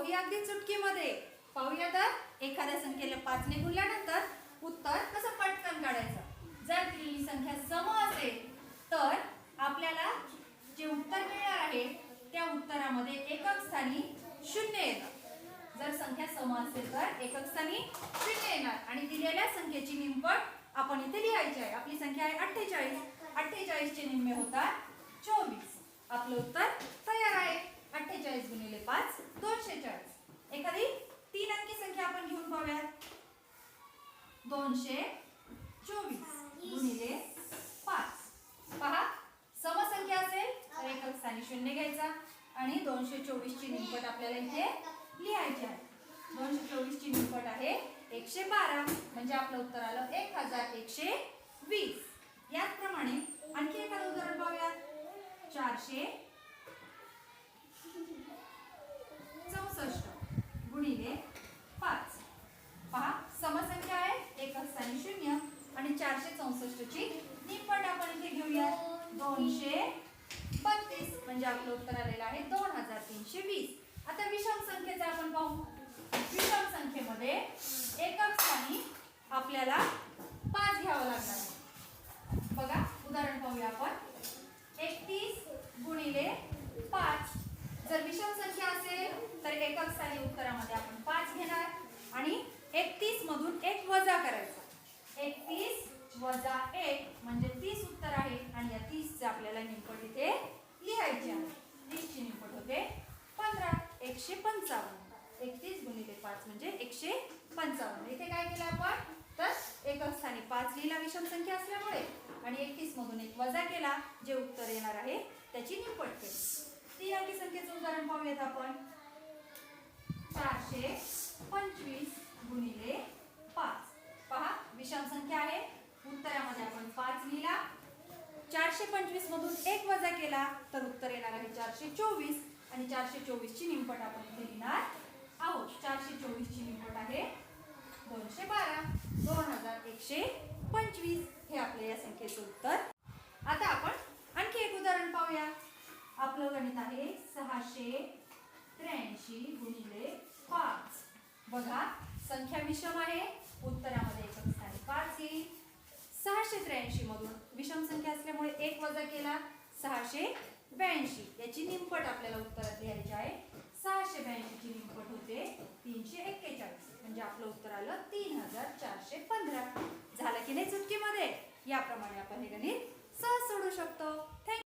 पाहूया अगदी चुटकीमध्ये. पाहूया तर एखाद्या संख्येला 5 ने गुणल्यानंतर उत्तर कसं पटकन काढायचं. जर दिलेली संख्या सम असेल तर आपल्याला जे उत्तर मिळणार आहे त्या उत्तरामध्ये एकक स्थानी 0 येतं. जर संख्या सम असेल तर एकक स्थानी 0 येणार आणि दिलेल्या संख्येची निमपट आपण इथे लिहायची आहे. आपली संख्या आहे 48. 48 चे निम्मे होतात 24. आपलं उत्तर तयार आहे. 48 गुणिले 5 240. एखादी 3 अंकी संख्या आपण घेऊन पाहूयात. 224 गुणिले 5. पहा समसंख्या असेल तर एकक स्थानी 0 घ्यायचा आणि 224 ची निमपट आपल्याला इथे लिहायची आहे. 224 ची निमपट आहे 112 म्हणजे आपलं उत्तर आलं 1120. याचप्रमाणे आणखी एखादं उदाहरण पाहूया. 464 गुणिले 5. पहा समसंख्या आहे एकक स्थानी 0 आणि 464 ची निमपट आपण इथे घेऊया 232 म्हणजे आपलं उत्तर आलेलं आहे 2320. आता विषम संख्येचा आपण पाहू. विषम संख्येमध्ये एकक स्थानी आपल्याला 5 घ्यावं लागणार आहे. बघा उदाहरण पाहूया आपण. 31 गुणिले 5. जर विषम संख्या असेल तर एकक स्थानी उत्तरामध्ये आपण 5 घेणार आणि 31 मधून 1 वजा करायचा. 31 वजा 1 म्हणजे 30 उत्तर आहे आणि या 30 चे आपल्याला निमपट इथे लिहायचे आहे. 30 ची निमपट होते 15. 155. 31 गुणिले 5 म्हणजे 155. इथे काय केलं आपण तर एकक स्थानी 5 लिहिला विषम संख्या असल्यामुळे आणि 31 मधून 1 वजा केला. जे उत्तर येणार आहे त्याची निमपट केली. 3 अंकी संख्येचं उदाहरण पाहूयात आपण. 425 गुणिले 5. पहा विषम संख्या आहे उत्तरामध्ये आपण 5 लिहिला. 425 मधून 1 वजा केला तर उत्तर येणार आहे 424 आणि 424 ची निमपट आपण इथे लिहिणार आहोत. 424 ची निमपट आहे 212. 2125 हे आपल्या या संख्येचं उत्तर. आता आपण आणखी एक उदाहरण पाहूया. आपलं गणित आहे 683 गुणिले 5. बघा संख्या विषम आहे उत्तरामध्ये एकक स्थानी 5 येईल. 683 मधून विषम संख्या असल्यामुळे 1 वजा केला 682. याची निमपट आपल्याला उत्तरात लिहायची आहे. 682 ची निमपट होते 341 म्हणजे आपलं उत्तर आलं 3415. झालं की नाही चुटकीमध्ये. याप्रमाणे आपण हे गणित सहज सोडू शकतो. थँक्यू.